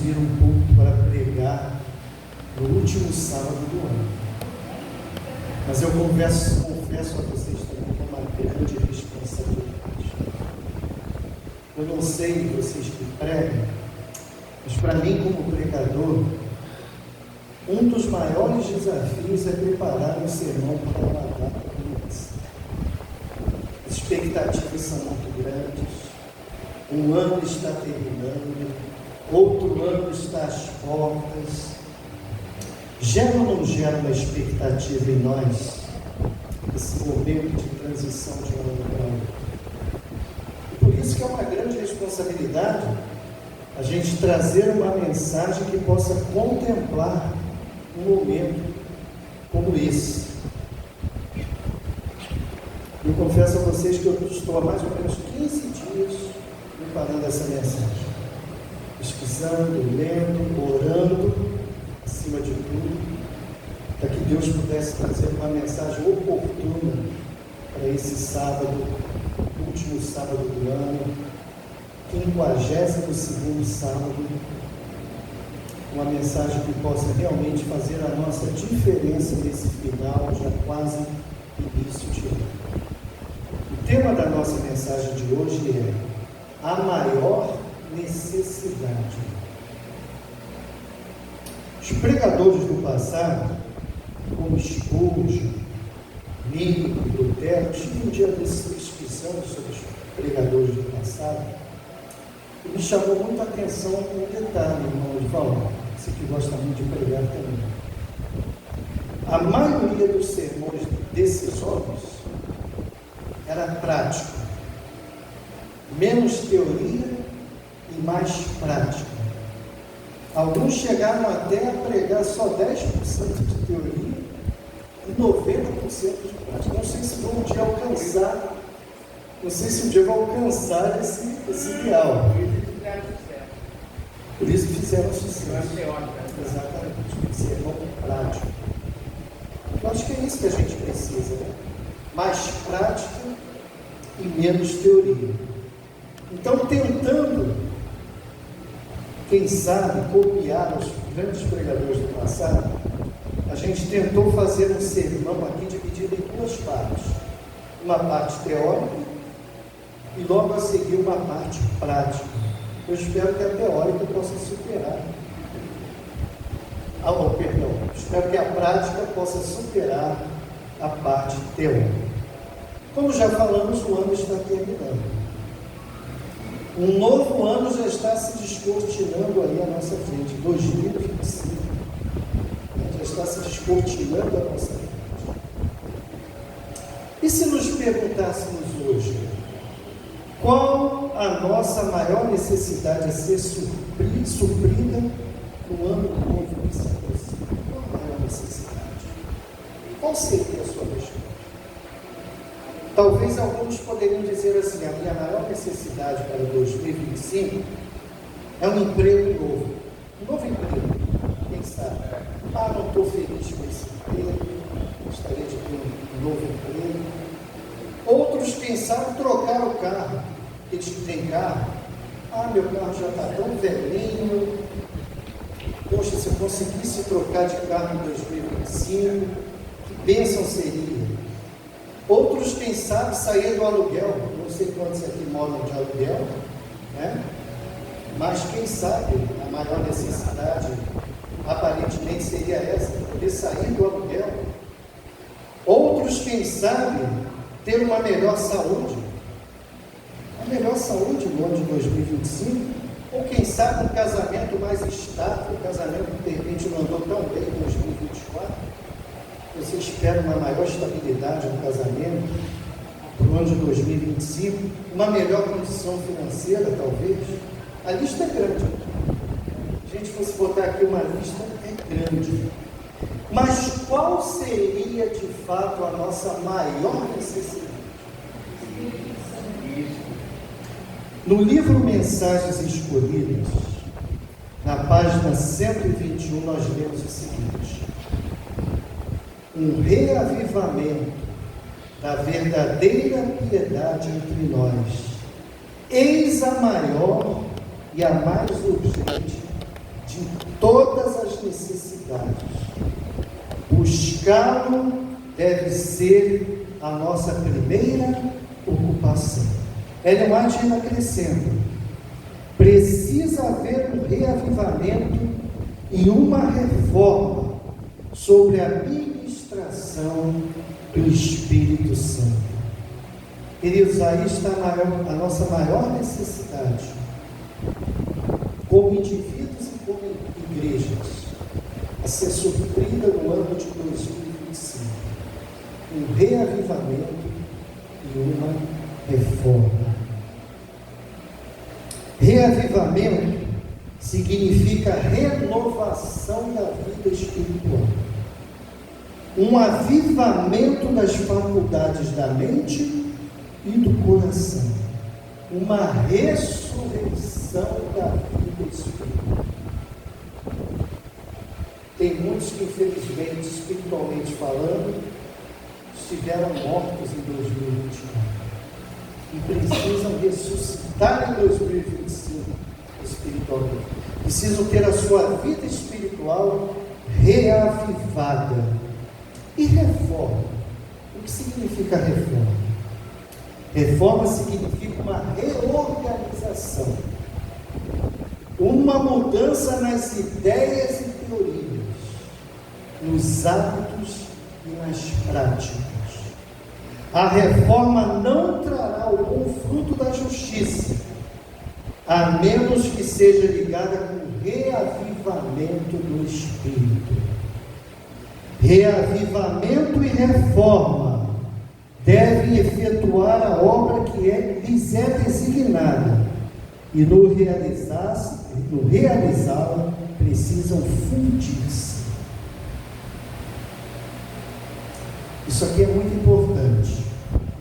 vir um púlpito para pregar no último sábado do ano. Mas eu confesso a vocês também que é uma grande responsabilidade. Eu não sei vocês que pregam, mas para mim, como pregador, um dos maiores desafios é preparar um sermão para uma data como essa. As expectativas são muito grandes. Um ano está terminando, outro ano está às portas. Gera ou não gera uma expectativa em nós, esse momento de transição de um ano para outro? E por isso que é uma grande responsabilidade a gente trazer uma mensagem que possa contemplar um momento como esse. Eu confesso a vocês que eu estou há mais ou menos 15 dias preparando essa mensagem, pesquisando, lendo, orando, acima de tudo, para que Deus pudesse trazer uma mensagem oportuna para esse sábado, último sábado do ano, 52º sábado, uma mensagem que possa realmente fazer a nossa diferença nesse final, já quase início de ano. O tema da nossa mensagem de hoje é a maior necessidade. Os pregadores do passado, como Spurgeon, Nilo, Lutero, tive um dia desses pesquisando sobre os pregadores do passado, e me chamou muita atenção um detalhe, irmão Edvaldo, você que gosta muito de pregar também. A maioria dos sermões desses homens era prática, menos teoria e mais prática. Alguns chegaram até a pregar só 10% de teoria e 90% de prática. Não sei se vão um dia alcançar, não sei se um dia vão alcançar esse ideal. Por isso fizeram sucesso. Exatamente, sermão prático. Eu acho que é isso que a gente precisa, né? Mais prática e menos teoria. Então, tentando, quem sabe, copiar os grandes pregadores do passado, a gente tentou fazer um sermão aqui dividido em duas partes. Uma parte teórica e logo a seguir uma parte prática. Eu espero que a teórica possa superar. Espero que a prática possa superar a parte teórica. Como já falamos, o ano está terminando. Um novo ano já está se descortinando aí à nossa frente, 2025. Já está se descortinando à nossa frente. E se nos perguntássemos hoje, qual a nossa maior necessidade a ser suprida no ano novo que se aproxima? Qual a maior necessidade? Qual seria a sua resposta? Talvez alguns poderiam dizer assim: a minha maior necessidade para 2025 é um emprego novo. Um novo emprego, quem sabe? Não estou feliz com esse emprego, gostaria de ter um novo emprego. Outros, quem sabe, trocar o carro. Eles que têm carro, meu carro já está tão velhinho, poxa, se eu conseguisse trocar de carro em 2025, que bênção seria. Outros, quem sabe, sair do aluguel. Não sei quantos aqui moram de aluguel, né? Mas quem sabe a maior necessidade aparentemente seria essa, poder sair do aluguel. Outros, quem sabe, ter uma melhor saúde. A melhor saúde no ano de 2025, ou quem sabe um casamento mais estável, um casamento que de repente não andou tão bem em 2024. Você espera uma maior estabilidade no casamento para o ano de 2025, uma melhor condição financeira, talvez. A lista é grande. Se a gente fosse botar aqui uma lista, é grande. Mas qual seria de fato a nossa maior necessidade? No livro Mensagens Escolhidas, na página 121, nós lemos o seguinte: um reavivamento da verdadeira piedade entre nós, eis a maior e a mais urgente todas as necessidades. Buscá-lo deve ser a nossa primeira ocupação. Ellen White ainda acrescenta: precisa haver um reavivamento e uma reforma sobre a ministração do Espírito Santo. Queridos, aí está a nossa maior necessidade, como indivíduos e como igrejas, a ser suprida no ano de 2025. Um reavivamento e uma reforma. Reavivamento significa renovação da vida espiritual. Um avivamento das faculdades da mente e do coração. Uma ressurreição da vida espiritual. Tem muitos que, infelizmente, espiritualmente falando, estiveram mortos em 2021 e precisam ressuscitar em 2025 espiritualmente. Precisam ter a sua vida espiritual reavivada. E reforma? O que significa reforma? Reforma significa uma reorganização, uma mudança nas ideias e teorias, nos hábitos e nas práticas. A reforma não trará o bom fruto da justiça, a menos que seja ligada com o reavivamento do Espírito. Reavivamento e reforma devem efetuar a obra que lhes é designada, e no realizá-la precisam fundir-se. Isso aqui é muito importante.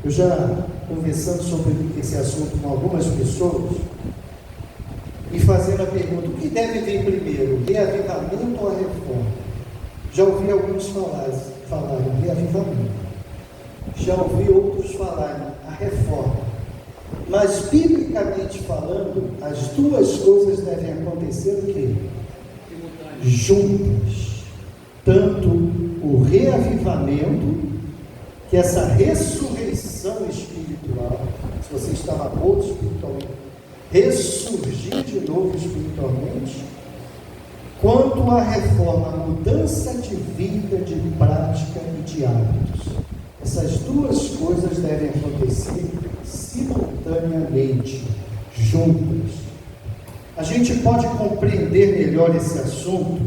Eu já conversando sobre esse assunto com algumas pessoas e fazendo a pergunta: o que deve vir primeiro, o reavivamento ou a reforma? Já ouvi alguns falarem reavivamento. Já ouvi outros falarem a reforma. Mas, biblicamente falando, as duas coisas devem acontecer o quê? Juntas. Tanto o reavivamento, que é essa ressurreição espiritual, se você estava morto espiritualmente, ressurgir de novo espiritualmente, quanto a reforma, a mudança de vida, de prática e de hábitos. Essas duas coisas devem acontecer simultaneamente, juntas. A gente pode compreender melhor esse assunto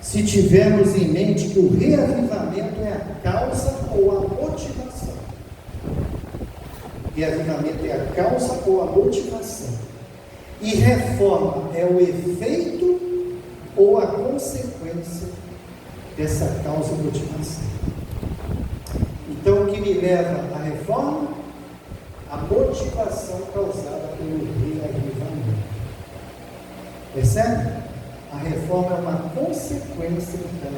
se tivermos em mente que o reavivamento é a causa ou a motivação. Reavivamento é a causa ou a motivação. E reforma é o efeito ou a consequência dessa causa ou motivação. Então, o que me leva à reforma? A motivação causada pelo reavivamento. Percebe? A reforma é uma consequência, então,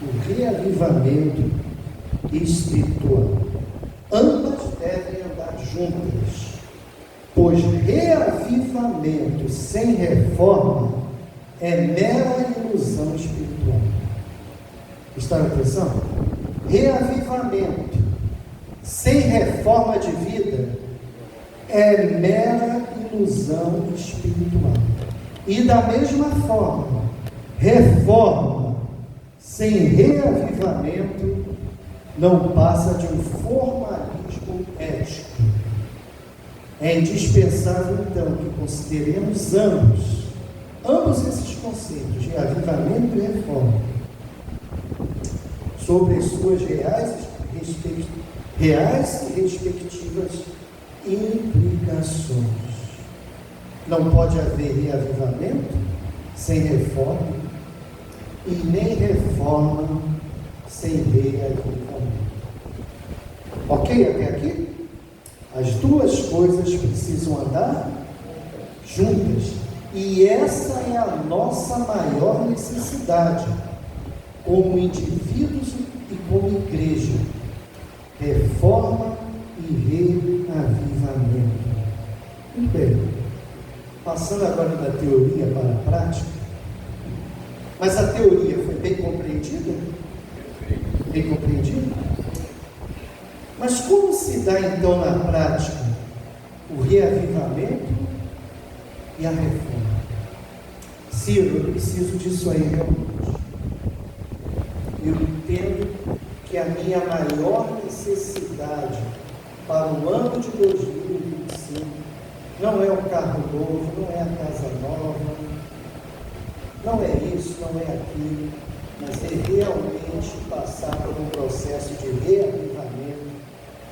do reavivamento espiritual. Ambas devem andar juntas, pois reavivamento sem reforma é mera ilusão espiritual. Está atenção? Reavivamento sem reforma de vida é mera ilusão espiritual. E da mesma forma, reforma sem reavivamento não passa de um formalismo ético. É indispensável, então, que consideremos ambos esses conceitos, reavivamento e reforma, sobre as suas reais e respectivas implicações. Não pode haver reavivamento sem reforma e nem reforma sem reavivamento. Ok até aqui? As duas coisas precisam andar juntas, e essa é a nossa maior necessidade como indivíduos e como igreja: reforma e reavivamento. Muito bem, passando agora da teoria para a prática, Mas a teoria foi bem compreendida? Bem compreendida? Mas como se dá então na prática o reavivamento e a reforma? Ciro, eu preciso disso aí realmente. Eu entendo que a minha maior necessidade para o ano de 2025 não é o carro novo, não é a casa nova, não é isso, não é aquilo, mas é realmente passar por um processo de reavivamento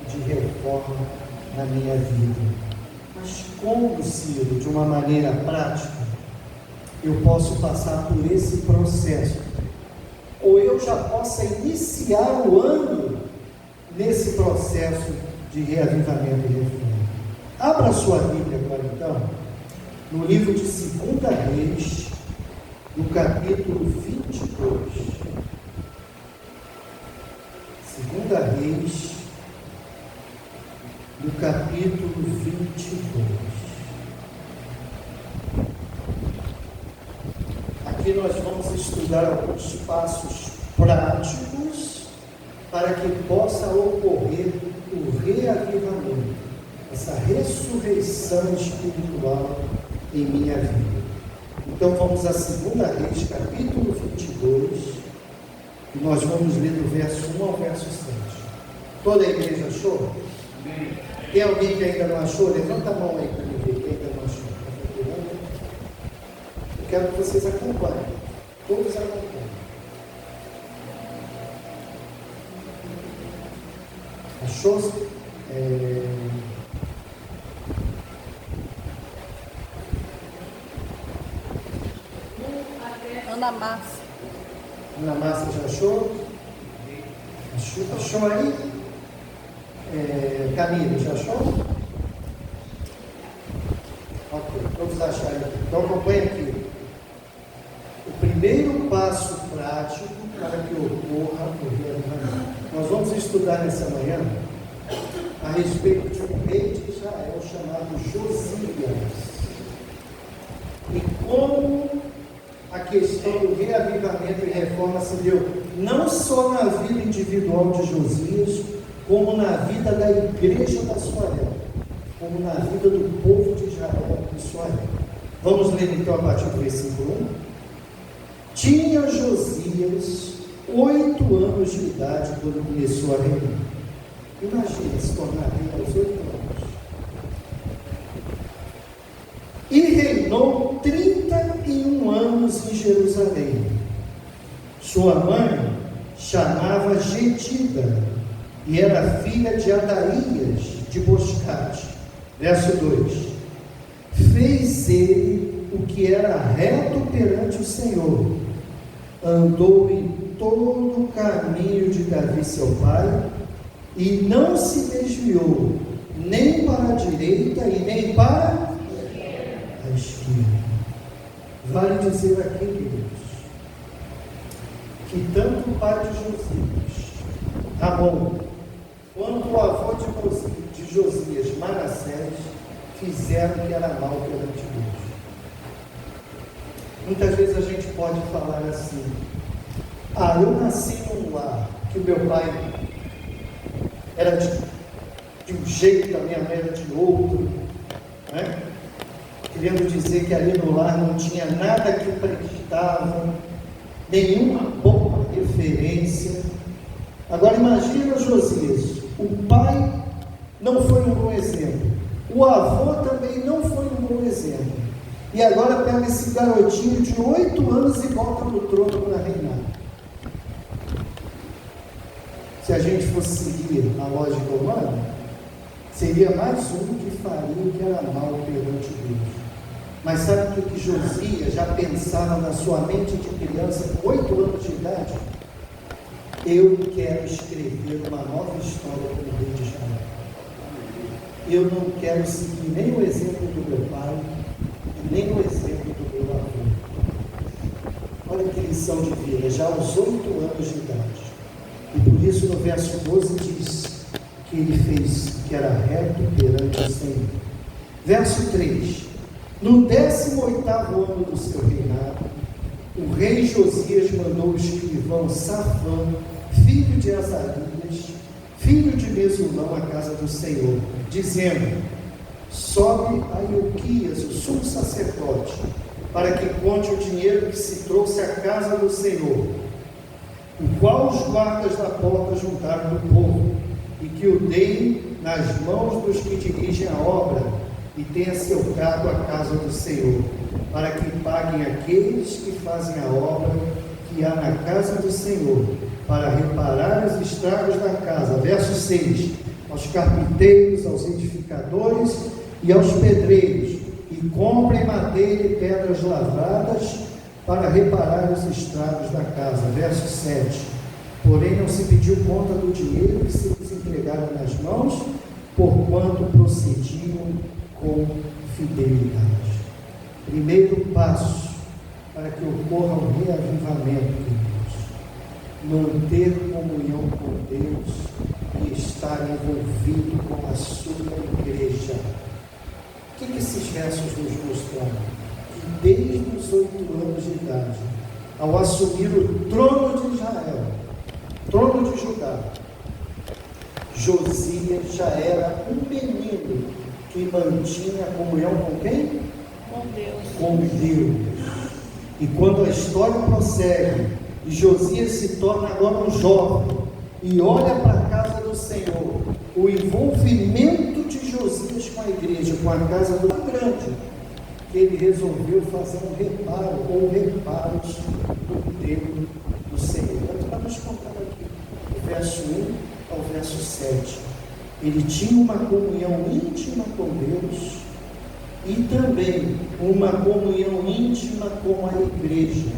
e de reforma na minha vida. Mas como, Ciro, de uma maneira prática, eu posso passar por esse processo? Ou eu já possa iniciar o ano nesse processo de reavivamento e reforma? Abra sua Bíblia agora então, no livro de 2 Reis, no capítulo 22. 2 Reis, no capítulo 22. Aqui nós vamos estudar alguns passos práticos para que possa ocorrer o reavivamento, essa ressurreição espiritual em minha vida. Então vamos a 2 Reis, capítulo 22, e nós vamos ler do verso 1 ao verso 7. Toda a igreja achou? Amém. Tem alguém que ainda não achou? Levanta a mão aí para mim ver quem ainda não achou. Eu quero que vocês acompanhem. Todos acompanhem. Achou? Ana Márcia. Ana Márcia já achou? Achou aí? Camila, já achou? Ok, todos acharam. Então acompanha aqui. O primeiro passo prático para que ocorra o reavivamento. Nós vamos estudar nessa manhã a respeito de um rei de Israel chamado Josias. E como a questão do reavivamento e reforma se deu não só na vida individual de Josias, como na vida da igreja da sua época, como na vida do povo de Israel em sua época. Vamos ler então a partir do versículo 1. Tinha Josias 8 anos de idade quando começou a reinar. Imagina se tornar rei aos 8 anos. E reinou 31 anos em Jerusalém. Sua mãe chamava Gedida e era filha de Adaías de Boscate. Verso 2. Fez ele o que era reto perante o Senhor, andou em todo o caminho de Davi seu pai, e não se desviou nem para a direita e nem para a esquerda. Vale dizer aqui, queridos, que tanto o pai de Josias, Amon, quanto o avô de Josias, Manassés, fizeram que era mal perante Deus. Muitas vezes a gente pode falar assim: eu nasci num lar que o meu pai era de um jeito, a minha mãe era de outro, né? Querendo dizer que ali no lar não tinha nada que prestava, nenhuma boa referência. Agora imagina Josias, o pai não foi um bom exemplo, o avô também não foi um bom exemplo, e agora pega esse garotinho de 8 anos e bota no trono para reinar. Se a gente fosse seguir a lógica humana, seria mais um que faria o que era mal perante Deus. Mas sabe o que Josias já pensava na sua mente de criança, com 8 anos de idade? Eu quero escrever uma nova história com o rei de Israel. Eu não quero seguir nem o exemplo do meu pai, nem o exemplo do meu avô. Olha que lição de vida, já aos 8 anos de idade. E por isso no verso 12 diz que ele fez que era reto perante o Senhor. Verso 3. No 18º ano do seu reinado, o rei Josias mandou o escrivão Safã, filho de Azarias, filho de Mesulão, à casa do Senhor, dizendo: sobe a Ilquias, o sumo sacerdote, para que conte o dinheiro que se trouxe à casa do Senhor, o qual os guardas da porta juntaram do povo, e que o deem nas mãos dos que dirigem a obra e tenha seu cargo a casa do Senhor, para que paguem aqueles que fazem a obra que há na casa do Senhor, para reparar os estragos da casa. Verso 6: aos carpinteiros, aos edificadores e aos pedreiros, e comprem madeira e pedras lavradas para reparar os estragos da casa. Verso 7: porém não se pediu conta do dinheiro que se lhes entregaram nas mãos, porquanto procediam com fidelidade. Primeiro passo para que ocorra um reavivamento, queridos: manter comunhão com Deus e estar envolvido com a sua igreja. O que esses versos nos mostraram? Que desde os 8 anos de idade, ao assumir o trono de Israel, trono de Judá, Josias já era um menino que mantinha comunhão com quem? Com Deus. Com Deus. E quando a história prossegue, e Josias se torna agora um jovem, e olha para a casa do Senhor, o envolvimento de Josias com a igreja, com a casa do grande, que ele resolveu fazer um reparo, ou reparos do templo do Senhor. Para nos contar aqui, do verso 1 ao verso 7. Ele tinha uma comunhão íntima com Deus e também uma comunhão íntima com a igreja,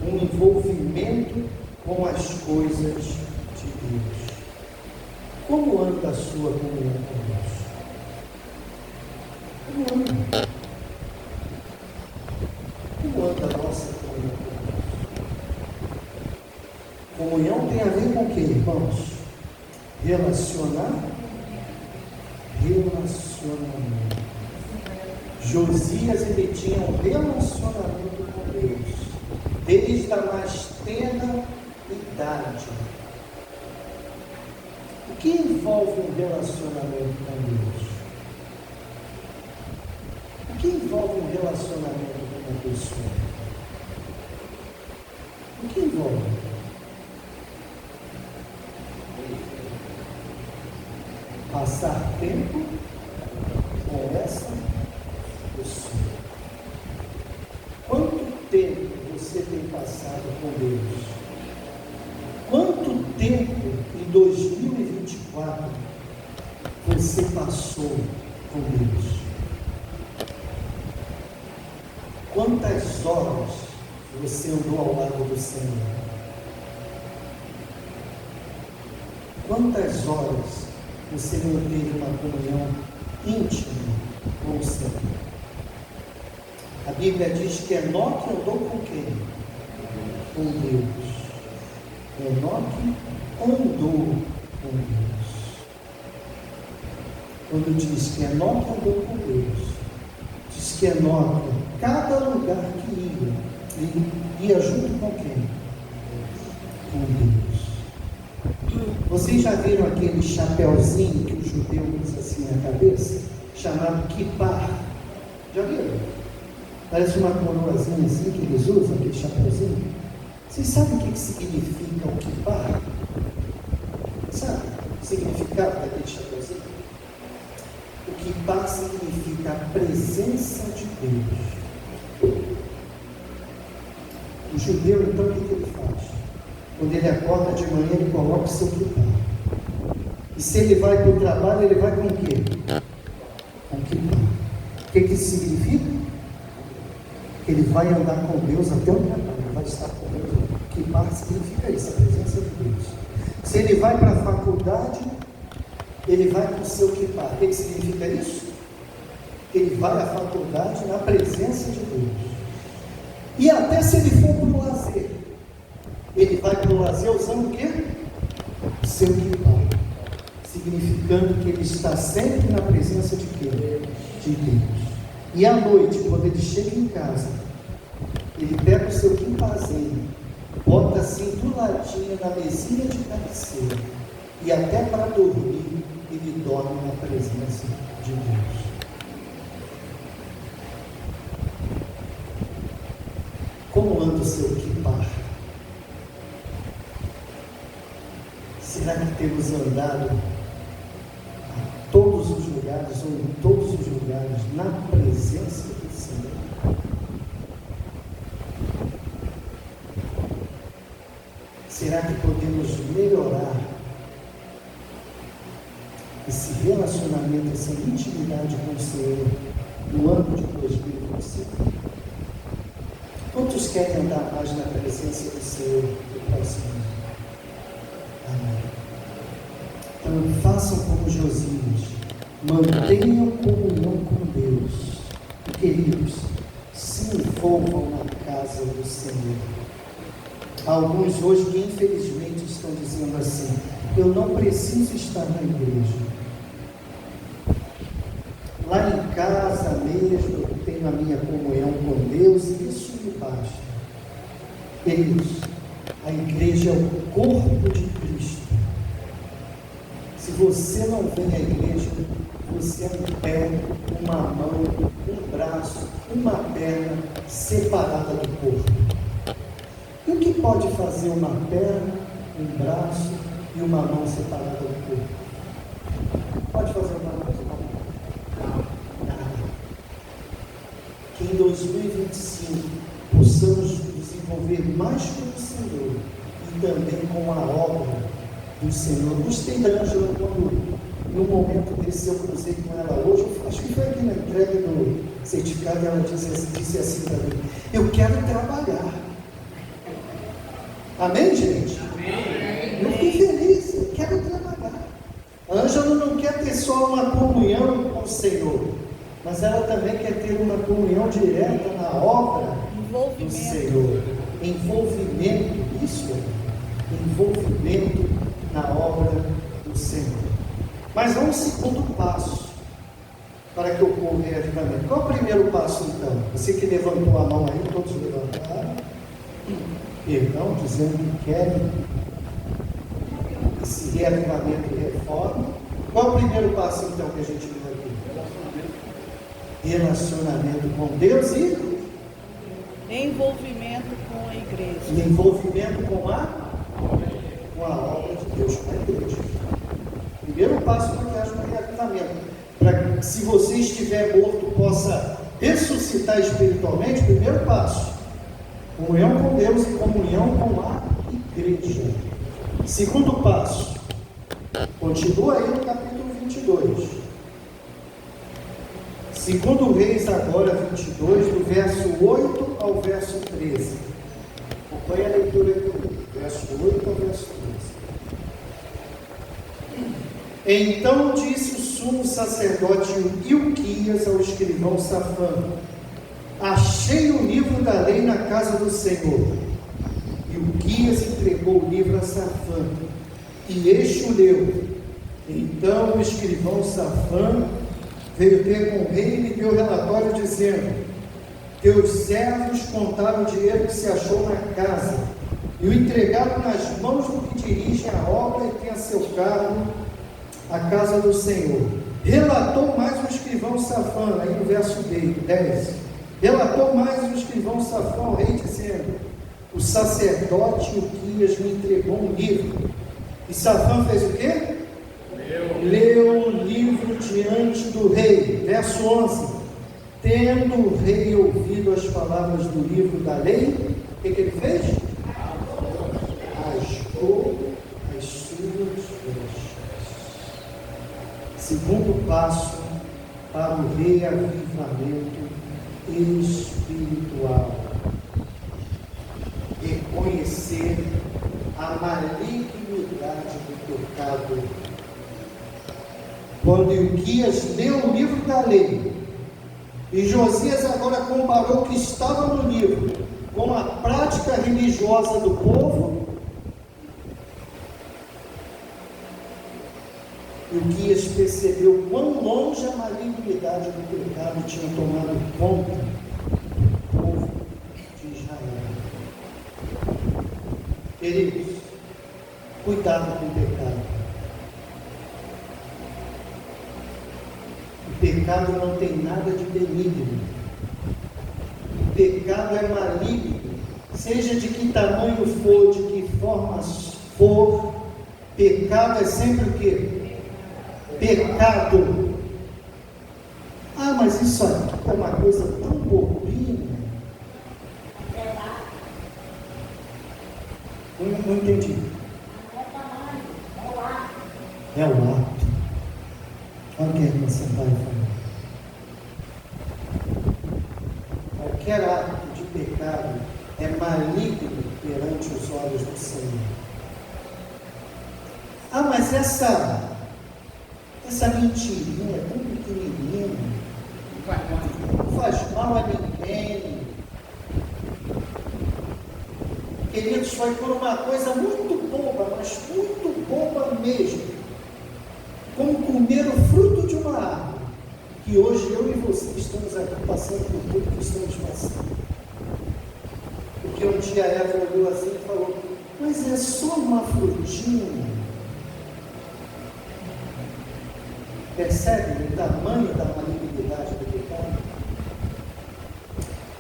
um envolvimento com as coisas de Deus. Como anda a sua comunhão com Deus? Como anda? Como anda a nossa comunhão com Deus? Comunhão tem a ver com o que, irmãos? Relacionamento. Josias, ele tinha um relacionamento com Deus desde a mais tenra idade. O que envolve um relacionamento com Deus? O que envolve um relacionamento com uma pessoa? O que envolve? Passar tempo com essa pessoa. Quanto tempo você tem passado com Deus? Quanto tempo em 2024 você passou com Deus? Quantas horas você andou ao lado do Senhor? Quantas horas você manteve uma comunhão íntima com o Senhor? A Bíblia diz que Enoque andou com quem? Com Deus. Enoque andou com Deus. Quando diz que Enoque andou com Deus, diz que Enoque, cada lugar que ia, ele ia junto com quem? Com Deus. Vocês já viram aquele chapéuzinho que o judeu usa assim na cabeça, chamado kippah? Já viram? Parece uma coroazinha assim que eles usam, aquele chapéuzinho. Vocês sabem o que significa o kippah? Sabe o significado daquele chapéuzinho? O kippah significa a presença de Deus. O judeu, então, o que ele faz? Quando ele acorda de manhã, ele coloca o seu kippah. E se ele vai para o trabalho, ele vai com o quê? Com kippah. O que isso significa? Ele vai andar com Deus até o trabalho, ele vai estar com Deus. Kippah significa isso, a presença de Deus. Se ele vai para a faculdade, ele vai com o seu kippah. O que significa isso? Ele vai à faculdade na presença de Deus. E até se ele for para o lazer, ele vai para o lazer usando o quê? O seu kippah, significando que ele está sempre na presença de quem? De Deus. E à noite, quando ele chega em casa, Ele pega o seu quimpazinho, bota assim do ladinho na mesinha de cabeceira, e até para dormir, ele dorme na presença de Deus. Como anda o seu quipar? Será que temos andado a todos os lugares, ou em todos os lugares, na presença do Senhor? Será que podemos melhorar esse relacionamento, essa intimidade com o Senhor no ano de 2025? Quantos querem andar mais na presença do Senhor do próximo ano? Amém. Então façam como Josias, mantenham comunhão com Deus. Queridos, se envolvam na casa do Senhor. Há alguns hoje que infelizmente estão dizendo assim: eu não preciso estar na igreja. Lá em casa mesmo eu tenho a minha comunhão com Deus e isso me basta. Queridos, a igreja é o corpo de Cristo. Se você não vem à igreja, você é um pé, uma mão, um braço, uma perna separada do corpo. E o que pode fazer uma perna, um braço e uma mão separada do corpo? Pode fazer uma coisa? Nada. Que em 2025 possamos desenvolver mais com o Senhor e também com a obra do Senhor. Gostei da Ângela quando, no momento desse, eu cruzei com ela hoje, acho que foi aqui na entrega do certificado, ela disse assim para mim: eu quero trabalhar. Amém, gente? Amém. Eu fiquei feliz, eu quero trabalhar. A Ângela não quer ter só uma comunhão com o Senhor, mas ela também quer ter uma comunhão direta na obra do Senhor. Envolvimento, isso é, envolvimento na obra do Senhor. Mas vamos ao segundo passo, para que ocorra o avivamento. Qual é o primeiro passo então? Você que levantou a mão aí, todos levantaram. Perdão, dizendo que querem esse reavivamento e reforma. Qual é o primeiro passo então que a gente viu aqui? Relacionamento com Deus e envolvimento com a igreja. E envolvimento com a obra de Deus, com a igreja. Primeiro passo para que haja um reavivamento. Para que, se você estiver morto, possa ressuscitar espiritualmente. Primeiro passo: comunhão com Deus e comunhão com a igreja. Segundo passo, continua aí no capítulo 22. Segundo Reis agora 22, do verso 8 ao verso 13. Acompanhe a leitura comigo, verso 8 ao verso 13. Então disse o sumo sacerdote Ilquias ao escrivão Safã: achei o livro da lei na casa do Senhor. Ilquias entregou o livro a Safã, e este o leu. Então o escrivão Safã veio ter com o rei e lhe deu relatório dizendo: teus servos contaram o dinheiro que se achou na casa e o entregaram nas mãos do que dirige a obra e tem a seu cargo a casa do Senhor. Relatou mais o escrivão Safã, aí no verso 10. Relatou mais o escrivão Safã ao rei, dizendo: o sacerdote Ilquias me entregou um livro. E Safã fez o quê? Leu o livro diante do rei. Verso 11. Tendo o rei ouvido as palavras do livro da lei, o que ele fez? Rasgou as suas vestes. Segundo passo para o reavivamento espiritual: reconhecer a malignidade do pecado. Quando Ilquias leu o livro da lei, e Josias agora comparou o que estava no livro com a prática religiosa do povo, Ilquias percebeu quão longe a malignidade do pecado tinha tomado conta do povo de Israel. Queridos, cuidado com o pecado. O pecado não tem nada de benigno. O pecado é maligno. Seja de que tamanho for, de que forma for, pecado é sempre o quê? Pecado. Ah, mas isso aqui é uma coisa tão bobinha. Não entendi. É o ato. Olha o que a irmã Sampaio falou. Qualquer ato de pecado é maligno perante os olhos do Senhor. Ah, mas essa mentirinha é tão pequenininha, não faz mal a ninguém. Queridos, foi por uma coisa muito boba, mas muito boba mesmo, como comer o fruto de uma árvore, que hoje eu e você estamos aqui passando por tudo que estamos passando. Porque um dia a Eva olhou assim e falou: mas é só uma frutinha. Percebe o tamanho da malignidade do pecado?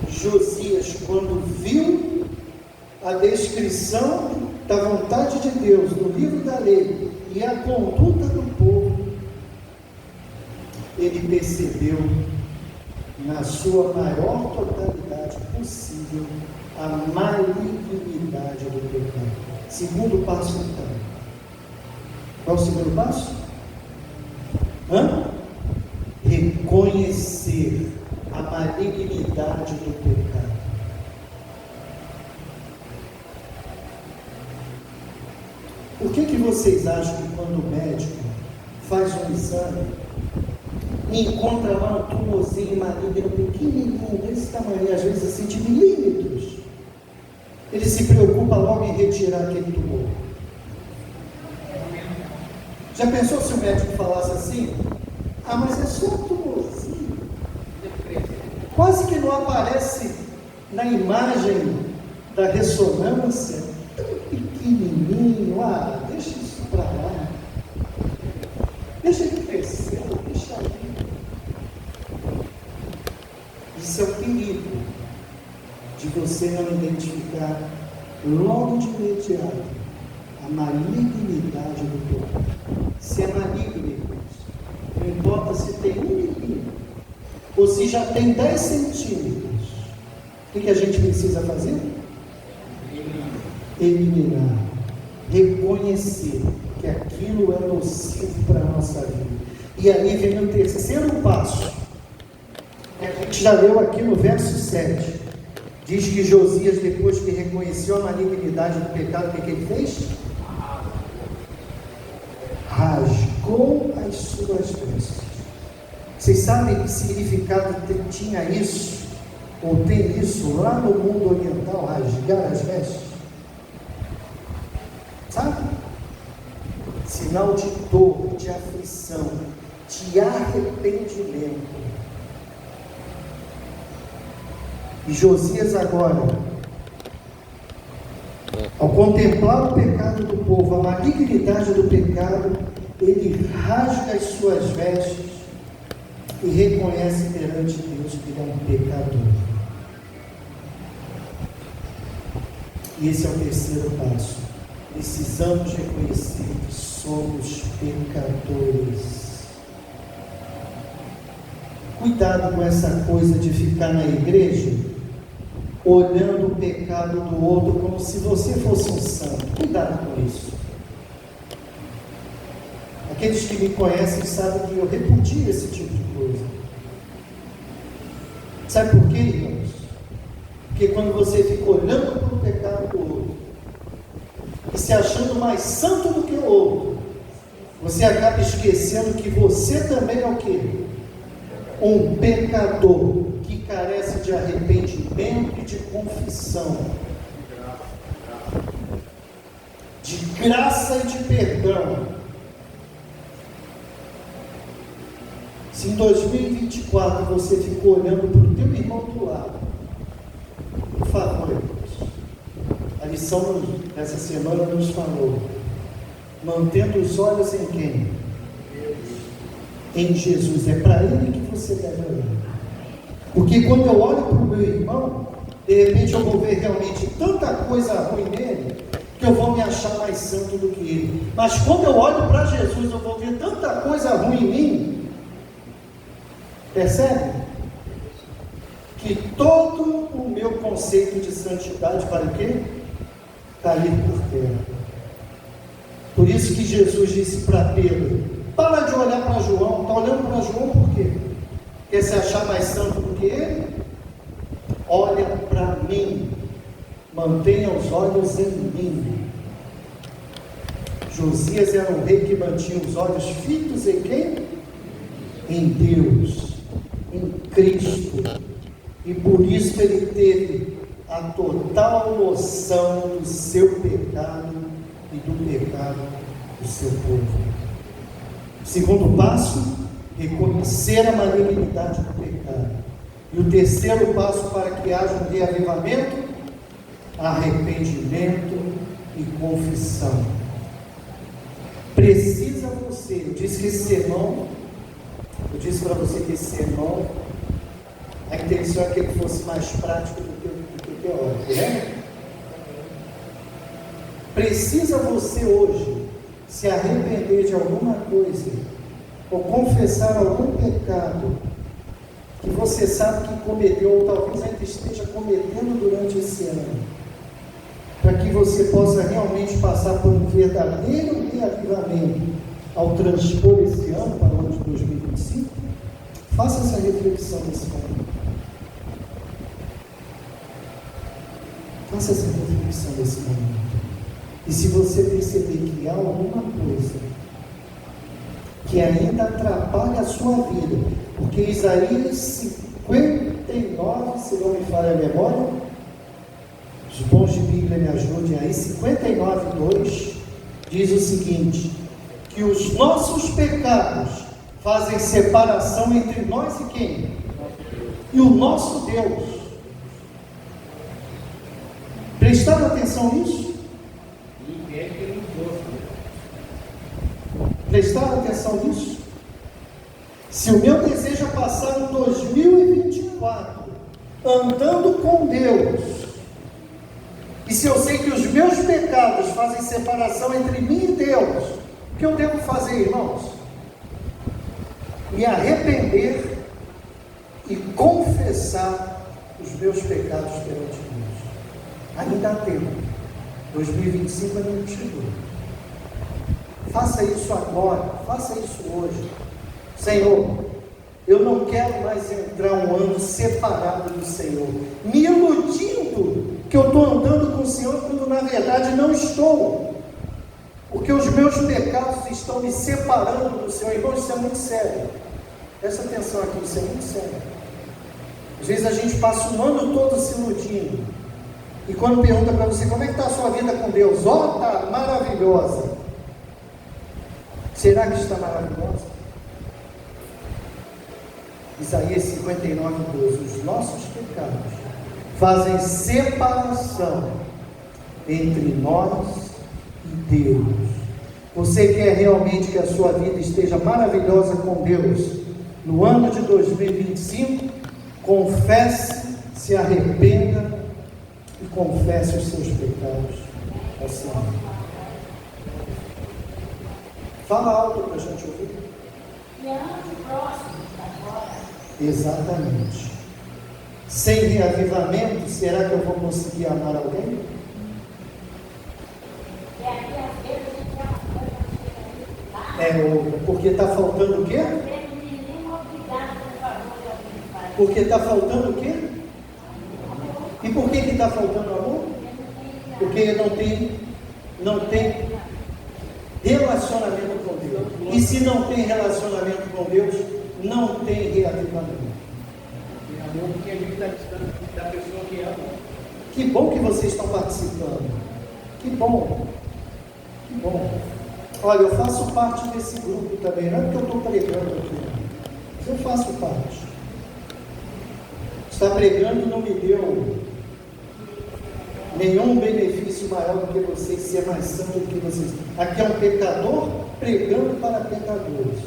Josias, quando viu a descrição da vontade de Deus no livro da lei e a conduta do povo, ele percebeu na sua maior totalidade possível a malignidade do pecado. Segundo passo, então. Qual é o segundo passo? Reconhecer a malignidade do pecado. Por que vocês acham que quando o médico faz um exame e encontra lá um tumorzinho maligno pequenininho, desse tamanho, às vezes assim de milímetros, ele se preocupa logo em retirar aquele tumor? Já pensou se o médico falasse assim: ah, mas é só um tumorzinho, quase que não aparece na imagem da ressonância, tão pequenininho, deixa isso para lá, deixa ele crescer, deixa ele. Isso é o perigo de você não identificar logo de imediato a malignidade do pecado. Se é maligno, não importa se tem 1 milímetro ou se já tem 10 centímetros, o que a gente precisa fazer? Eliminar, reconhecer que aquilo é nocivo para a nossa vida. E aí vem o terceiro passo, que a gente já leu aqui no verso 7. Diz que Josias, depois que reconheceu a malignidade do pecado, o que ele fez? Rasgou as suas vestes. Vocês sabem que significado tinha isso, ou tem isso lá no mundo oriental, rasgar as vestes? Sabe? Sinal de dor, de aflição, de arrependimento. E Josias agora, ao contemplar o pecado do povo, a malignidade do pecado, ele rasga as suas vestes e reconhece perante Deus que ele é um pecador. E esse é o terceiro passo. Precisamos reconhecer que somos pecadores. Cuidado com essa coisa de ficar na igreja olhando o pecado do outro como se você fosse um santo. Cuidado com isso. Aqueles que me conhecem sabem que eu repudio esse tipo de coisa. Sabe por quê, irmãos? Porque quando você fica olhando para o pecado do outro e se achando mais santo do que o outro, você acaba esquecendo que você também é o quê? Um pecador que carece de arrependimento e de confissão, de graça e de perdão. Se em 2024 você ficou olhando para o teu irmão do lado, por favor, irmãos, lição dessa semana nos falou: mantendo os olhos em quem? Em Jesus. É para Ele que você deve olhar. Porque quando eu olho para o meu irmão, de repente eu vou ver realmente tanta coisa ruim nele, que eu vou me achar mais santo do que ele. Mas quando eu olho para Jesus, eu vou ver tanta coisa ruim em mim. Percebe? Que todo o meu conceito de santidade, para quê? Cair por terra. Por isso que Jesus disse para Pedro: para de olhar para João. Está olhando para João por quê? Quer se achar mais santo do que ele? Olha para mim. Mantenha os olhos em mim. Josias era um rei que mantinha os olhos fitos em quem? Em Deus, em Cristo. E por isso ele teve a total noção do seu pecado e do pecado do seu povo. Segundo passo, reconhecer a malignidade do pecado. E o terceiro passo para que haja um reavivamento: arrependimento e confissão. Precisa você, eu disse para você que esse sermão, a intenção é que ele fosse mais prático do que teórico, né? Precisa você hoje se arrepender de alguma coisa, ou confessar algum pecado que você sabe que cometeu, ou talvez ainda esteja cometendo durante esse ano, para que você possa realmente passar por um verdadeiro reavivamento ao transpor esse ano para o ano de 2025. Faça essa reflexão nesse momento. Faça essa reflexão nesse momento. E se você perceber que há alguma coisa que ainda atrapalha a sua vida, porque Isaías 59, se não me falha a memória, os bons de Bíblia me ajudem aí, 59:2, diz o seguinte: que os nossos pecados fazem separação entre nós e quem? E o nosso Deus. Prestaram atenção nisso? Prestaram atenção nisso? Se o meu desejo é passar em 2024 andando com Deus, e se eu sei que os meus pecados fazem separação entre mim e Deus, o que eu devo fazer, irmãos? Me arrepender e confessar os meus pecados perante Deus. Ainda há tempo. 2025 ainda não chegou. Faça isso agora, faça isso hoje. Senhor, eu não quero mais entrar um ano separado do Senhor, me iludindo que eu estou andando com o Senhor, quando na verdade não estou, porque os meus pecados estão me separando do Senhor. Irmão, isso é muito sério. Presta atenção aqui, isso é muito sério. Às vezes a gente passa um ano todo se iludindo, e quando pergunta para você como é que está a sua vida com Deus, está maravilhosa. Será que está maravilhosa? Isaías 59:12, os nossos pecados fazem separação entre nós e Deus. Você quer realmente que a sua vida esteja maravilhosa com Deus no ano de 2025? Confesse, se arrependa e confesse os seus pecados ao Senhor. Fala alto para a gente ouvir. E ano próximo, agora. Exatamente. Sem reavivamento, será que eu vou conseguir amar alguém? E aqui às vezes a gente vai É outra. Porque está faltando o quê? Porque está faltando o quê? E por que está faltando amor? Porque não tem relacionamento com Deus. E se não tem relacionamento com Deus, não tem reavivamento. Amor, porque a gente está distante da pessoa que ama. Que bom que vocês estão participando. Que bom. Que bom. Olha, eu faço parte desse grupo também. Não é porque eu estou pregando aqui, mas eu faço parte. Estar pregando não me deu nenhum benefício maior do que vocês, ser mais santo do que vocês. Aqui é um pecador pregando para pecadores.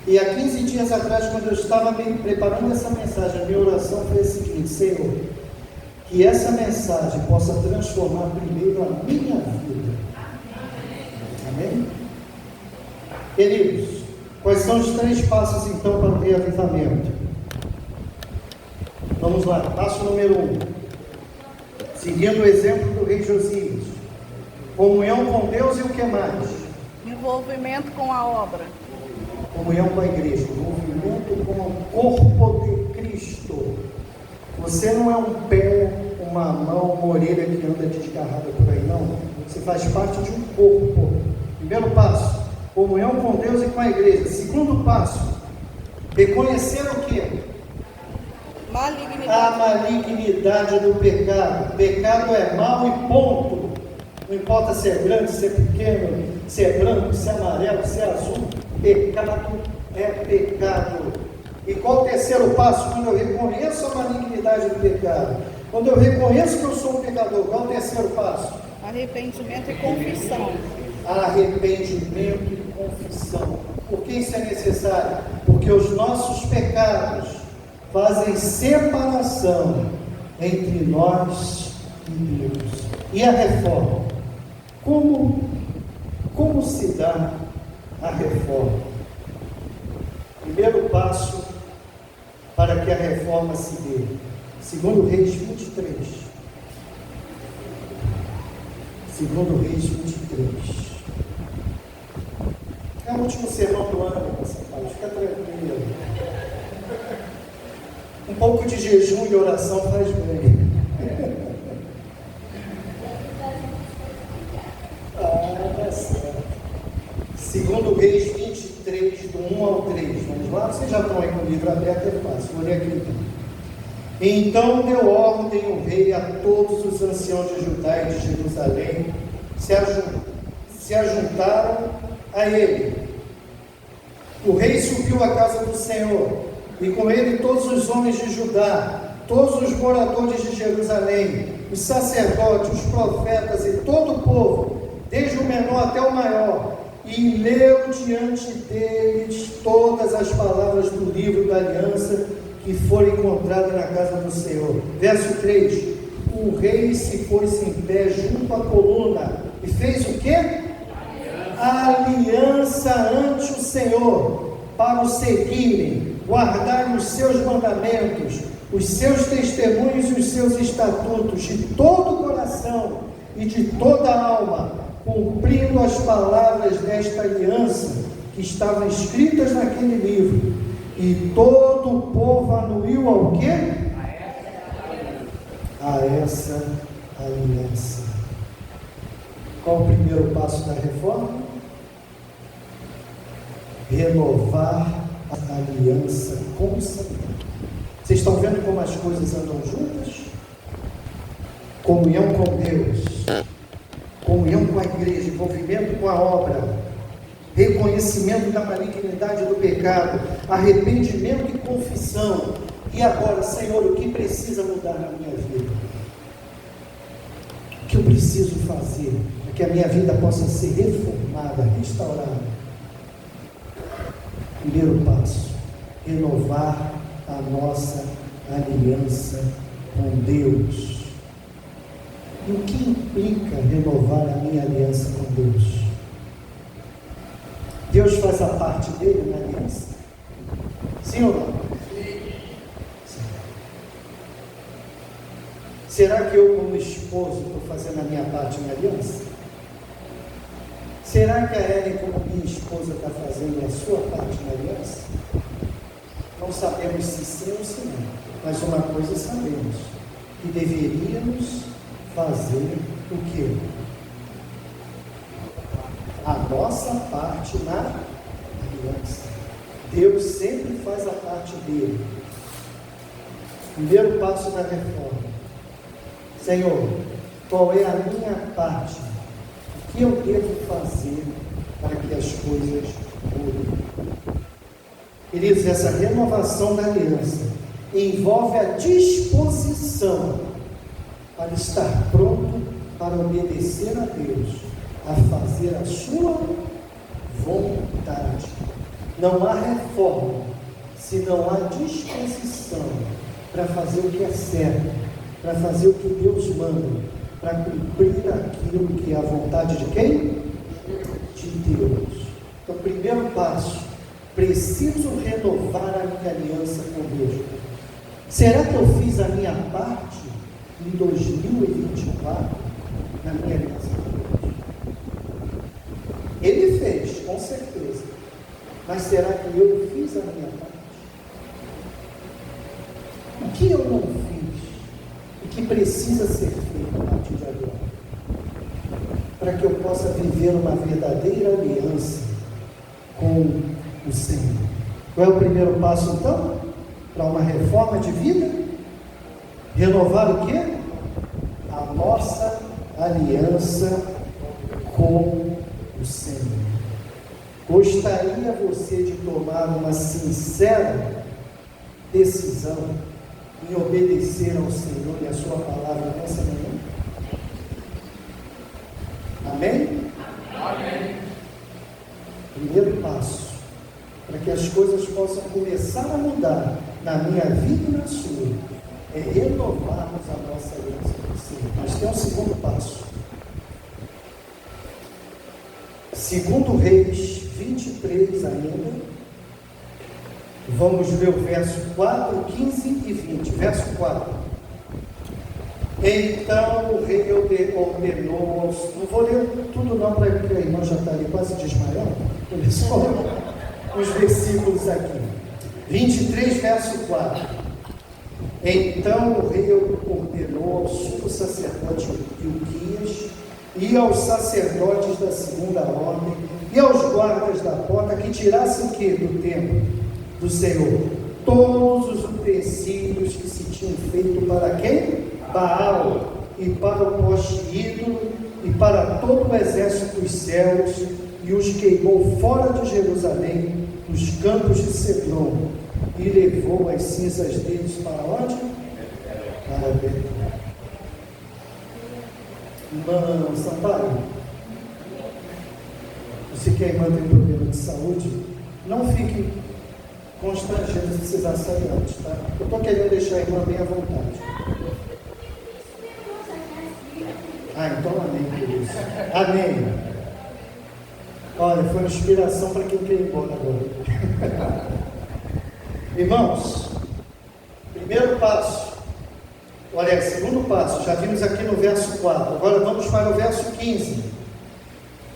E há 15 dias atrás, quando eu estava me preparando essa mensagem, a minha oração foi a seguinte: Senhor, que essa mensagem possa transformar primeiro a minha vida. Amém? Queridos, quais são os 3 passos então para o reavivamento? Vamos lá, passo número 1. Seguindo o exemplo do rei Josias. Comunhão com Deus e o que mais? Envolvimento com a obra. Comunhão com a igreja, envolvimento com o corpo de Cristo. Você não é um pé, uma mão, uma orelha que anda desgarrada por aí, não. Você faz parte de um corpo. Primeiro passo, comunhão com Deus e com a igreja. Segundo passo, reconhecer o quê? Malignidade. A malignidade do pecado. Pecado é mal e ponto. Não importa se é grande, se é pequeno, se é branco, se é amarelo, se é azul. Pecado é pecado. E qual o terceiro passo? Quando eu reconheço a malignidade do pecado, quando eu reconheço que eu sou um pecador, qual o terceiro passo? Arrependimento e confissão. Arrependimento e confissão. Por que isso é necessário? Porque os nossos pecados fazem separação entre nós e Deus. E a reforma? Como se dá a reforma? Primeiro passo para que a reforma se dê. Segundo Reis 23. Segundo Reis 23. É o último sermão do ano, nossa pai, fica tranquilo. Um pouco de jejum e oração faz bem. Tá certo. Segundo Reis 23, do 1 ao 3. Vamos lá? Vocês já estão aí com o livro aberto, é fácil. Vou ler aqui então. Então deu ordem o rei a todos os anciãos de Judá e de Jerusalém, se ajuntaram a ele. O rei subiu à casa do Senhor, e com ele todos os homens de Judá, todos os moradores de Jerusalém, os sacerdotes, os profetas e todo o povo, desde o menor até o maior, e leu diante deles todas as palavras do livro da aliança que foram encontradas na casa do Senhor. Verso 3: o rei se pôs em pé junto à coluna e fez o quê? Aliança ante o Senhor, para o seguirem, guardarem os seus mandamentos, os seus testemunhos e os seus estatutos de todo o coração e de toda a alma, cumprindo as palavras desta aliança que estavam escritas naquele livro. E todo o povo anuiu ao quê? A essa aliança. Qual o primeiro passo da reforma? Renovar a aliança com o Senhor. Vocês estão vendo como as coisas andam juntas? Comunhão com Deus, comunhão com a igreja, envolvimento com a obra, reconhecimento da malignidade do pecado, arrependimento e confissão. E agora, Senhor, o que precisa mudar na minha vida? O que eu preciso fazer para que a minha vida possa ser reformada, restaurada? Primeiro passo: renovar a nossa aliança com Deus. E o que implica renovar a minha aliança com Deus? Deus faz a parte dele na aliança? Sim ou não? Sim. Será que eu, como esposo, estou fazendo a minha parte na aliança? Será que a Ellen, como minha esposa, está fazendo a sua parte na aliança? Não sabemos se sim ou se não, mas uma coisa sabemos: que deveríamos fazer o quê? A nossa parte na aliança. Deus sempre faz a parte dele. Primeiro passo da reforma: Senhor, qual é a minha parte? O que eu devo fazer para que as coisas mudem? Queridos, essa renovação da aliança envolve a disposição para estar pronto para obedecer a Deus, a fazer a sua vontade. Não há reforma se não há disposição para fazer o que é certo, para fazer o que Deus manda, para cumprir aquilo que é a vontade de quem? De Deus. Então, primeiro passo, preciso renovar a minha aliança com Deus. Será que eu fiz a minha parte em 2024 na minha aliança com Deus? Ele fez, com certeza. Mas será que eu fiz a minha parte? O que eu não fiz? O que precisa ser feito a partir de agora? Para que eu possa viver uma verdadeira aliança com o Senhor. Qual é o primeiro passo então? Para uma reforma de vida? Renovar o quê? A nossa aliança com o Senhor. Gostaria você de tomar uma sincera decisão em obedecer ao Senhor e a sua palavra nessa manhã? Amém? Amém. Primeiro passo, para que as coisas possam começar a mudar na minha vida e na sua, é renovarmos a nossa aliança com o Senhor. Mas tem um segundo passo. 2 Reis 23 ainda. Vamos ver o verso 4, 15 e 20. Verso 4. Então o rei ordenou aos... Não vou ler tudo não, para que a irmã já está ali quase desmaiando. Vou ler só os versículos aqui. 23, verso 4. Então o rei ordenou ao sumo sacerdote Ilquias e aos sacerdotes da segunda ordem e aos guardas da porta que tirassem o que do templo do Senhor? Todos os utensílios que se tinham feito para quem? Baal, e para o poste ídolo, e para todo o exército dos céus, e os queimou fora de Jerusalém, nos campos de Cedron, e levou as cinzas deles para onde? Para Betel. Irmã Sampaio, você que a irmã tem problema de saúde, não fique constrangido se precisar sair antes, tá? Eu estou querendo deixar a irmã bem à vontade. Então amém por isso. Amém. Olha, foi uma inspiração para quem quer ir embora agora. Irmãos, primeiro passo, olha, segundo passo, já vimos aqui no verso 4, agora vamos para o verso 15.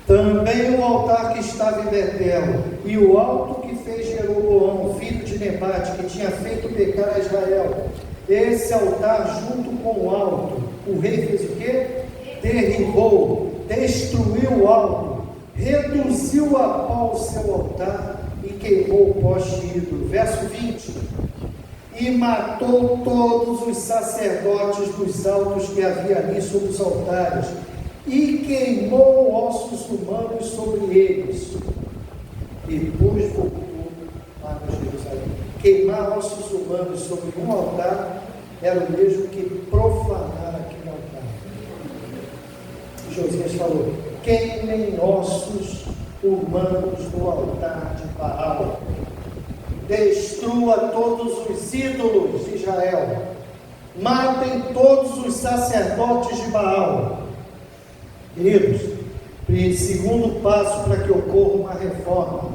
Também o altar que estava em Betel, e o alto que fez Jeroboão, filho de Nebate, que tinha feito pecar a Israel, esse altar junto com o alto, o rei fez o quê? Derribou, destruiu o alto, reduziu a pau o seu altar e queimou o poste ídolo. Verso 20. E matou todos os sacerdotes dos altos que havia ali sobre os altares, e queimou ossos humanos sobre eles. Depois voltou para Jerusalém. Queimar ossos humanos sobre um altar era o mesmo que profanar aquele altar. Josias falou: queimem ossos humanos no altar de Baal. Destrua todos os ídolos de Israel. Matem todos os sacerdotes de Baal. Queridos, segundo passo para que ocorra uma reforma: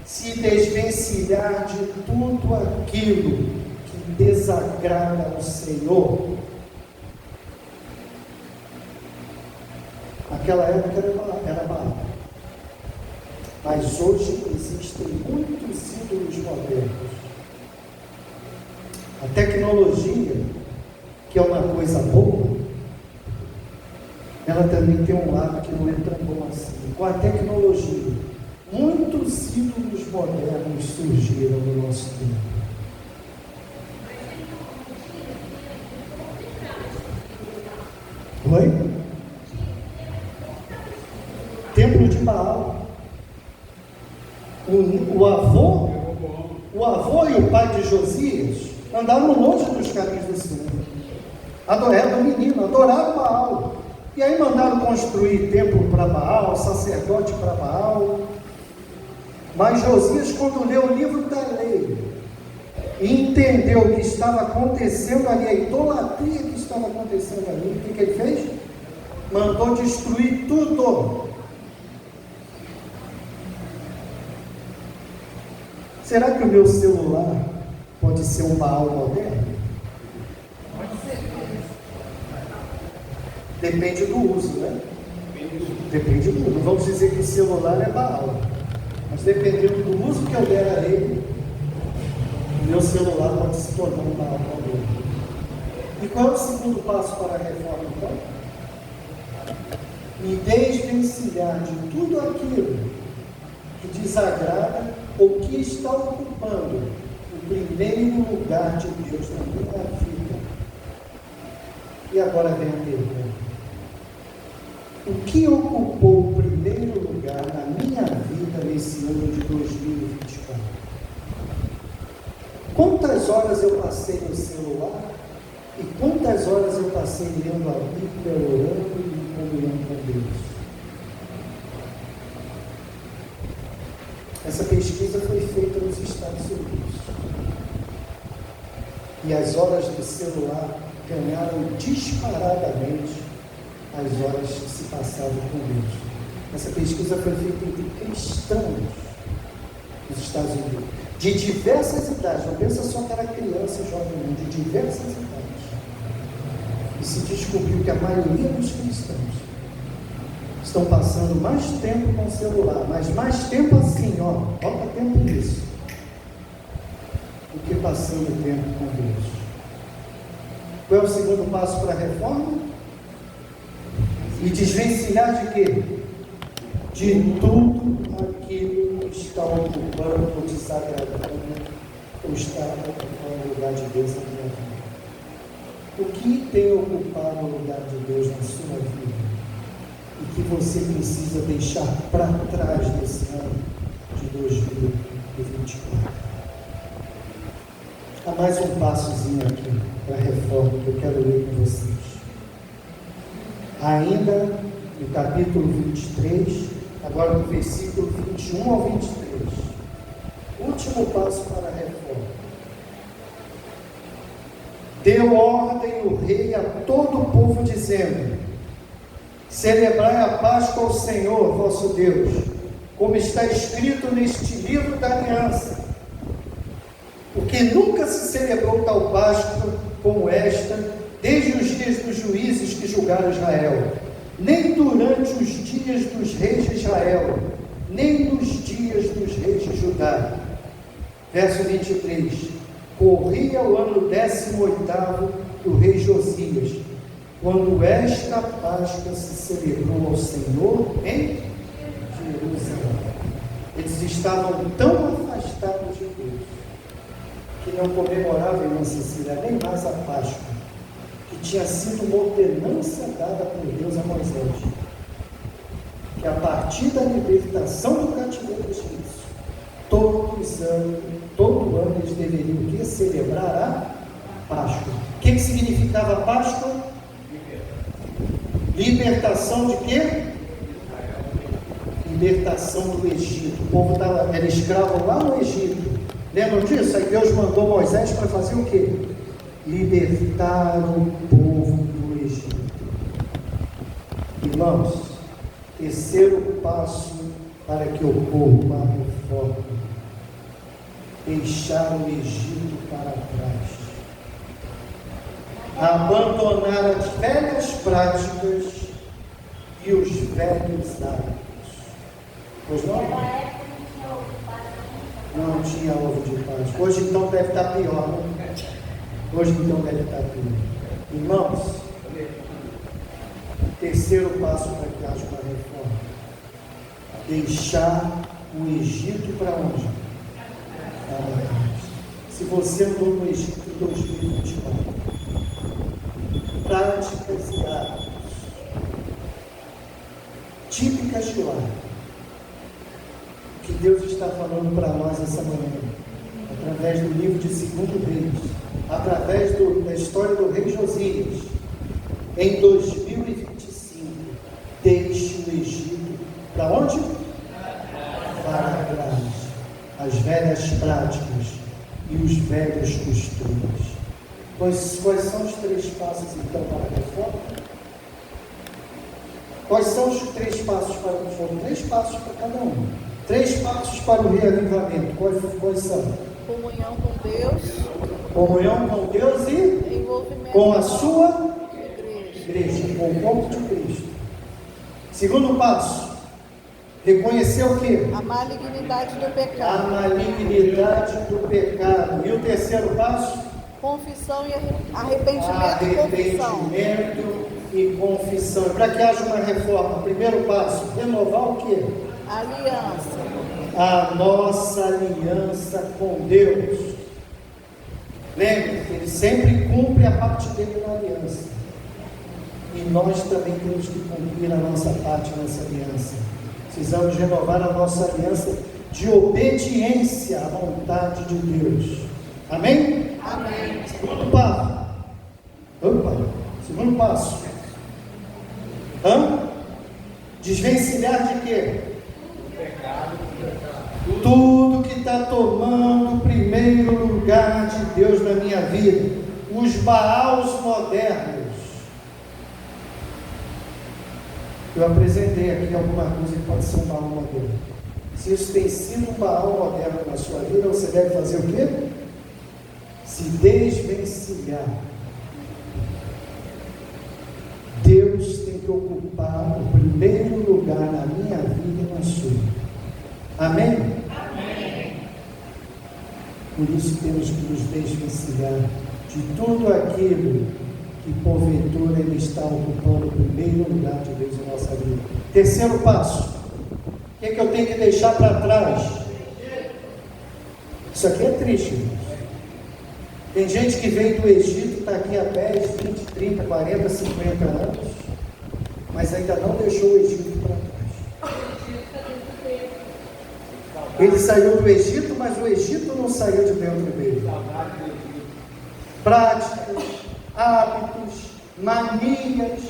se desvencilhar de tudo aquilo que desagrada ao Senhor. Naquela época era Baal, mas hoje existem muitos ídolos modernos. A tecnologia, que é uma coisa boa, ela também tem um lado que não é tão bom assim. Com a tecnologia, muitos ídolos modernos surgiram no nosso tempo. Oi? Templo de Baal. O avô e o pai de Josias andavam longe dos caminhos do Senhor. Era um menino, adoraram Baal. E aí mandaram construir templo para Baal, sacerdote para Baal. Mas Josias, quando leu o livro da lei e entendeu o que estava acontecendo ali, a idolatria que estava acontecendo ali, o que ele fez? Mandou destruir tudo. Será que o meu celular pode ser um Baal moderno? Depende do uso, né? Depende do uso. Não vamos dizer que o celular é Baal, mas dependendo do uso que eu der a ele, o meu celular pode se tornar um Baal moderno. E qual é o segundo passo para a reforma, então? Me desvencilhar de tudo aquilo que desagrada ou que está ocupando o primeiro lugar de Deus na minha vida. E agora vem a pergunta: o que ocupou o primeiro lugar na minha vida nesse ano de 2024? Quantas horas eu passei no celular e quantas horas eu passei lendo a Bíblia, orando e em comunhão com Deus? Essa pesquisa foi feita nos Estados Unidos. E as horas do celular ganharam disparadamente as horas que se passavam com Deus. Essa pesquisa foi feita entre cristãos nos Estados Unidos, de diversas idades. Não pensa só que era criança e jovem, não, de diversas idades. E se descobriu que a maioria dos cristãos estão passando mais tempo com o celular, mas mais tempo assim, bota tempo nisso, do que passando tempo com Deus. Qual é o segundo passo para a reforma? E desvencilhar de quê? De tudo aquilo que está ocupando ou desagradando ou está ocupando o lugar de Deus na minha vida. O que tem ocupado o lugar de Deus na sua vida e que você precisa deixar para trás desse ano de 2024? Há mais um passozinho aqui para a reforma que eu quero ler com vocês. Ainda no capítulo 23, agora no versículo 21 ao 23. Último passo para a reforma. Deu ordem o rei a todo o povo, dizendo: celebrai a Páscoa ao Senhor vosso Deus, como está escrito neste livro da aliança. Porque nunca se celebrou tal Páscoa como esta, desde os dias dos juízes que julgaram Israel, nem durante os dias dos reis de Israel, nem nos dias dos reis de Judá. Verso 23. Corria o ano 18º do rei Josias, quando esta Páscoa se celebrou ao Senhor em Jerusalém. Eles estavam tão afastados de Deus, que não comemoravam, irmã Cecília, nem mais a Páscoa, que tinha sido uma ordenança dada por Deus a Moisés, que a partir da libertação do cativeiro egípcio, todo ano eles deveriam celebrar a Páscoa. O que significava a Páscoa? Libertação de quê? Libertação do Egito. O povo era escravo lá no Egito. Lembram disso? Aí Deus mandou Moisés para fazer o quê? Libertar o povo do Egito. Irmãos, terceiro passo para que ocorra uma reforma: deixar o Egito para trás, abandonar as velhas práticas e os velhos hábitos. Pois não? Não tinha ovo de Páscoa. Hoje então deve estar pior, né? Hoje então deve estar pior. Irmãos, terceiro passo para que haja uma reforma: deixar o Egito para onde? Para trás. Se você andou no Egito em 2024, práticas e hábitos típicas de lá, que Deus está falando para nós essa manhã, através do livro de 2 Reis, através da história do rei Josias, em 2025, deixe o Egito para onde? Para trás. As velhas práticas e os velhos costumes. Quais são os 3 passos, então, para a reforma? Quais são os 3 passos para a reforma? 3 passos para cada um. 3 passos para o reavivamento. Quais são? Comunhão com Deus. Comunhão com Deus e Envolvimento com a sua igreja. igreja, com o corpo de Cristo. Segundo passo, reconhecer o quê? A malignidade do A pecado. malignidade do pecado. E o terceiro passo? Confissão e arrependimento e confissão. Arrependimento e confissão. Para que haja uma reforma, primeiro passo, renovar o quê? Aliança. A nossa aliança com Deus. Lembre que Ele sempre cumpre a parte dele na aliança. E nós também temos que cumprir a nossa parte nessa aliança. Precisamos renovar a nossa aliança de obediência à vontade de Deus. Amém? Amém. Segundo passo. Segundo passo. Desvencilhar de quê? Tudo que está tomando o primeiro lugar de Deus na minha vida. Os Baals modernos. Eu apresentei aqui alguma coisa que pode ser um Baal moderno. Se isso tem sido um Baal moderno na sua vida, você deve fazer o quê? Se desvencilhar. Deus tem que ocupar o primeiro lugar na minha vida e na sua. Amém? Amém. Por isso temos que nos desvencilhar de tudo aquilo que porventura Ele está ocupando o primeiro lugar de Deus em nossa vida. Terceiro passo. O que é que eu tenho que deixar para trás? Isso aqui é triste, irmãos. Tem gente que veio do Egito, está aqui há 10, 20, 30, 40, 50 anos, mas ainda não deixou o Egito para trás. Ele saiu do Egito, mas o Egito não saiu de dentro dele. Práticas, hábitos, manias.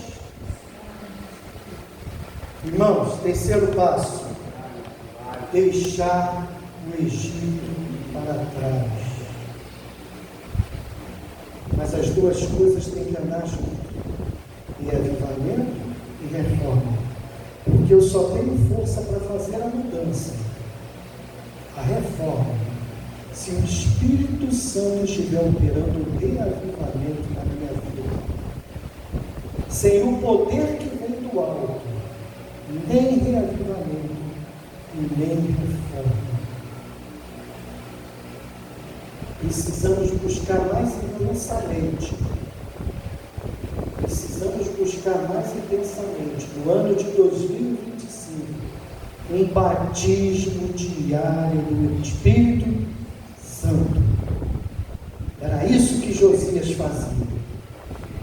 Irmãos, terceiro passo: deixar o Egito para trás. Mas as duas coisas têm que andar junto: reavivamento e reforma. Porque eu só tenho força para fazer a mudança, a reforma, se o Espírito Santo estiver operando o reavivamento na minha vida. Sem o poder que vem do alto, nem reavivamento e nem reforma. Precisamos buscar mais intensamente. Precisamos buscar mais intensamente, no ano de 2025, um batismo diário do Espírito Santo. Era isso que Josias fazia.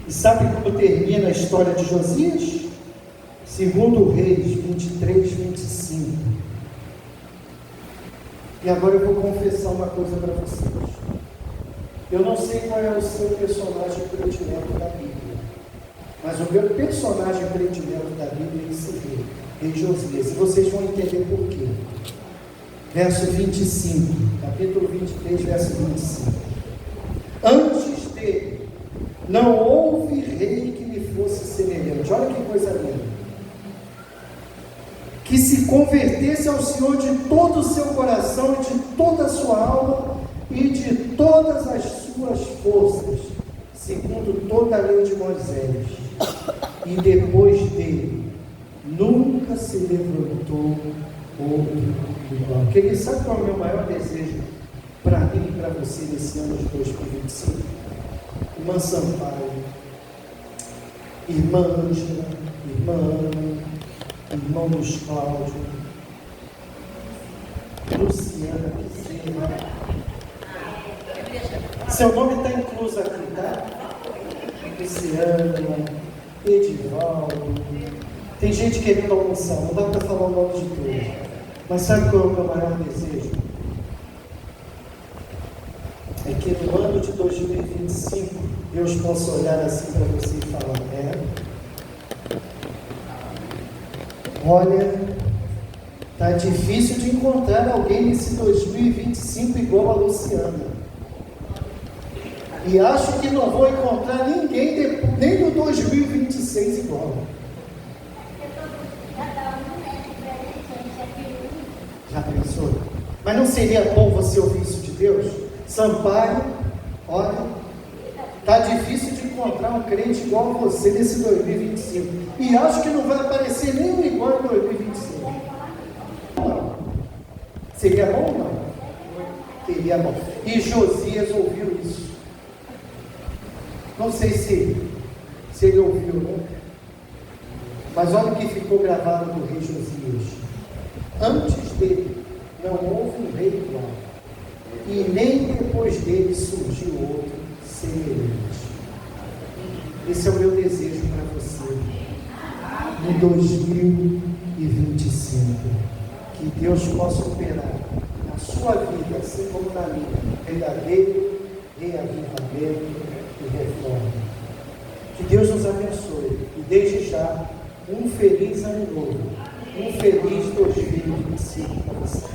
E sabe como termina a história de Josias? Segundo Reis 23, 25. E agora eu vou confessar uma coisa para vocês. Eu não sei qual é o seu personagem predileto da Bíblia, mas o meu personagem predileto da Bíblia é esse rei Josias. E vocês vão entender por quê. Verso 25, capítulo 23, verso 25. Antes dele, não houve rei que lhe fosse semelhante. Olha que coisa linda. Que se convertesse ao Senhor de todo o seu coração e de toda a sua alma e de todas as suas forças, segundo toda a lei de Moisés. E depois dele, nunca se levantou outro igual. Querido, sabe qual é o meu maior desejo para mim e para você nesse ano de 2025? Irmã Sampaio, irmã Ângela, irmã Ana, irmão Luiz Cláudio, Luciana Bezerra. Seu nome está incluso aqui, tá? Luciana, Edivaldo. Tem gente querendo almoçar, não dá para falar o nome de todos. Mas sabe qual é o meu maior desejo? É que no ano de 2025, Deus possa olhar assim para você e falar, olha, tá difícil de encontrar alguém nesse 2025 igual a Luciana. E acho que não vou encontrar ninguém nem no 2026 igual. Já pensou? Mas não seria bom você ouvir isso de Deus? Sampaio, olha, está difícil de encontrar um crente igual a você nesse 2025. E acho que não vai aparecer nenhum igual em 2025. Não. Seria bom ou não? Seria bom. E Josias ouviu isso. Não sei se ele ouviu, né? Mas olha o que ficou gravado do rei Josias. Antes dele não houve um rei igual, e nem depois dele surgiu outro semelhante. Esse é o meu desejo para você em 2025, que Deus possa operar na sua vida, assim como na minha, verdadeiro reavivamento e reforma. Que Deus nos abençoe e desde já um feliz ano novo, um feliz 2025 para você.